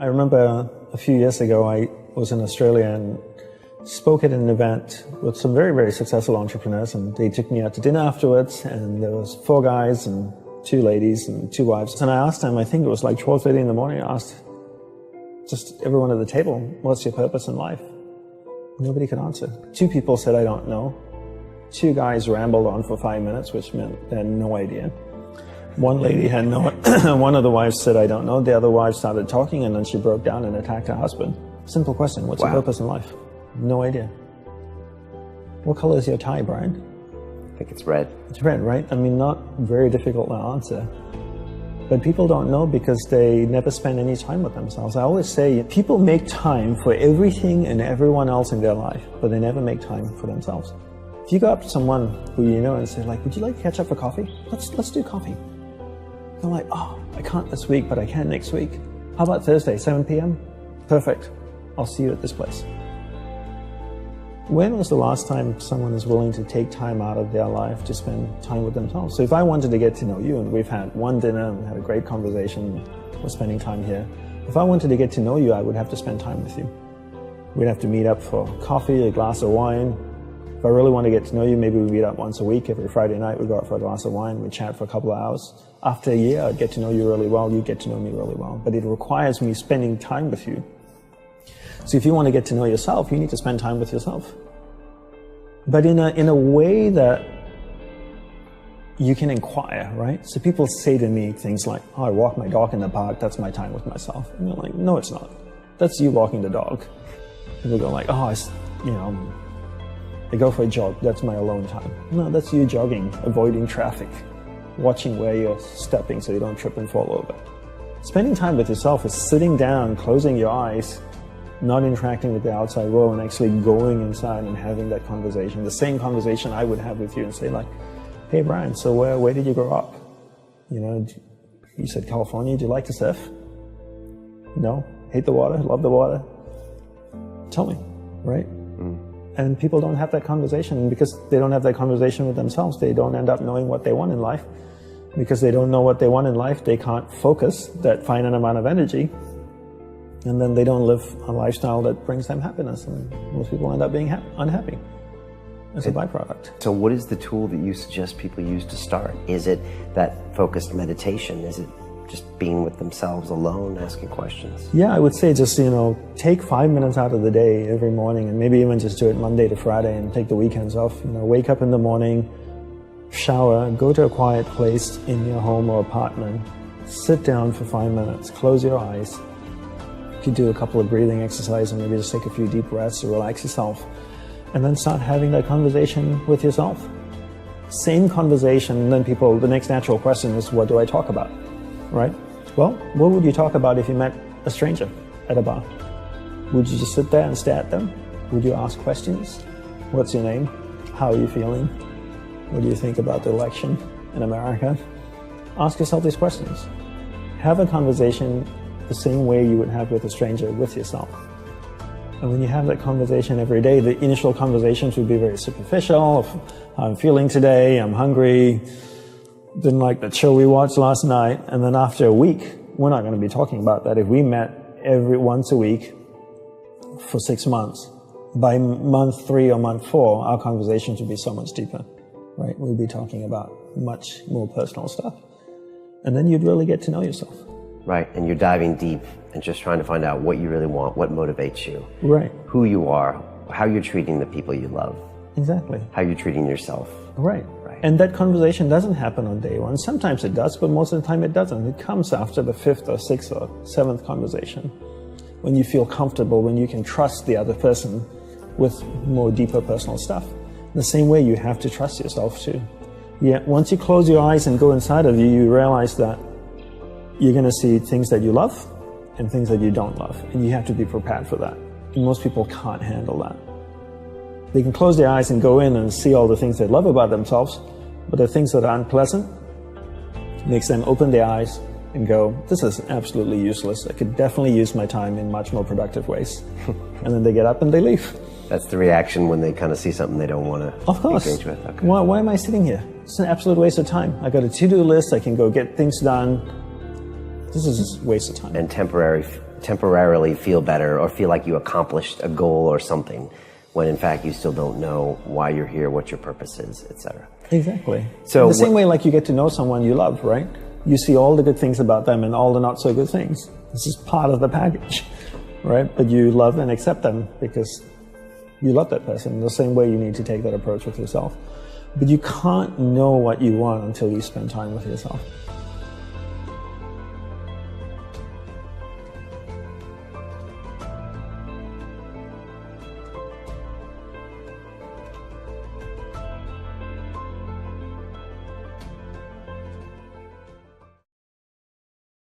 I remember a few years ago, I was in Australia and spoke at an event with some very, very successful entrepreneurs, and they took me out to dinner afterwards, and there was 4 guys and 2 ladies and 2 wives. And I asked them, I think it was like 12:30 in the morning, I asked just everyone at the table, what's your purpose in life? Nobody could answer. 2 people said, I don't know. 2 guys rambled on for 5 minutes, which meant they had no idea. One lady had no, one of the wives said, I don't know. The other wife started talking, and then she broke down and attacked her husband. Simple question, what's your purpose in life? No idea. What color is your tie, Brian? I think it's red. It's red, right? I mean, not very difficult to answer. But people don't know because they never spend any time with themselves. I always say people make time for everything and everyone else in their life, but they never make time for themselves. If you go up to someone who you know and say, like, would you like to catch up for coffee? Let's do coffee. They're like, oh, I can't this week, but I can next week. How about Thursday, 7 p.m.? Perfect. I'll see you at this place. When was the last time someone is willing to take time out of their life to spend time with themselves? So if I wanted to get to know you, and we've had one dinner and had a great conversation, we're spending time here. If I wanted to get to know you, I would have to spend time with you. We'd have to meet up for coffee, a glass of wine. If I really want to get to know you, maybe we meet up once a week. Every Friday night, we go out for a glass of wine. We chat for a couple of hours. After a year, I'd get to know you really well. You get to know me really well. But it requires me spending time with you. So if you want to get to know yourself, you need to spend time with yourself. But in a way that you can inquire, right? So people say to me things like, oh, I walk my dog in the park. That's my time with myself. And you're like, no, it's not. That's you walking the dog. And they go like, oh, I go for a jog, that's my alone time. No, that's you jogging, avoiding traffic, watching where you're stepping so you don't trip and fall over. Spending time with yourself is sitting down, closing your eyes, not interacting with the outside world, and actually going inside and having that conversation. The same conversation I would have with you and say like, hey Brian, so where did you grow up? You know, you said California, do you like to surf? No? Hate the water, love the water? Tell me, right? And people don't have that conversation, and because they don't have that conversation with themselves, they don't end up knowing what they want in life. Because they don't know what they want in life, they can't focus that finite amount of energy, and then they don't live a lifestyle that brings them happiness, and most people end up being unhappy as a byproduct. So what is the tool that you suggest people use to start? Is it that focused meditation? Is it just being with themselves alone, asking questions? Yeah, I would say just, take 5 minutes out of the day every morning, and maybe even just do it Monday to Friday and take the weekends off. Wake up in the morning, shower, go to a quiet place in your home or apartment, sit down for 5 minutes, close your eyes. You could do a couple of breathing exercises and maybe just take a few deep breaths to relax yourself, and then start having that conversation with yourself. Same conversation, and then the next natural question is, what do I talk about? Right? Well, what would you talk about if you met a stranger at a bar? Would you just sit there and stare at them? Would you ask questions? What's your name? How are you feeling? What do you think about the election in America? Ask yourself these questions. Have a conversation the same way you would have with a stranger with yourself. And when you have that conversation every day, the initial conversations would be very superficial. Of how I'm feeling today, I'm hungry, didn't like the show we watched last night. And then after a week, we're not going to be talking about that. If we met once a week for 6 months, by month 3 or month 4, our conversations would be so much deeper, right? We'd be talking about much more personal stuff. And then you'd really get to know yourself. Right, and you're diving deep and just trying to find out what you really want, what motivates you. Right. Who you are, how you're treating the people you love. Exactly. How you're treating yourself. Right. And that conversation doesn't happen on day one. Sometimes it does, but most of the time it doesn't. It comes after the 5th or 6th or 7th conversation, when you feel comfortable, when you can trust the other person with more deeper personal stuff. The same way you have to trust yourself too. Yeah, once you close your eyes and go inside of you, you realize that you're going to see things that you love and things that you don't love, and you have to be prepared for that. And most people can't handle that. They can close their eyes and go in and see all the things they love about themselves, but the things that are unpleasant makes them open their eyes and go, this is absolutely useless. I could definitely use my time in much more productive ways. And then they get up and they leave. That's the reaction when they kind of see something they don't want to engage with. Okay. Why am I sitting here? It's an absolute waste of time. I got a to-do list. I can go get things done. this is just a waste of time. And temporarily feel better or feel like you accomplished a goal or something, when in fact you still don't know why you're here, what your purpose is, etc. Exactly. So the same way like you get to know someone you love, right? You see all the good things about them and all the not so good things. This is part of the package, right? But you love and accept them because you love that person. The same way you need to take that approach with yourself. But you can't know what you want until you spend time with yourself.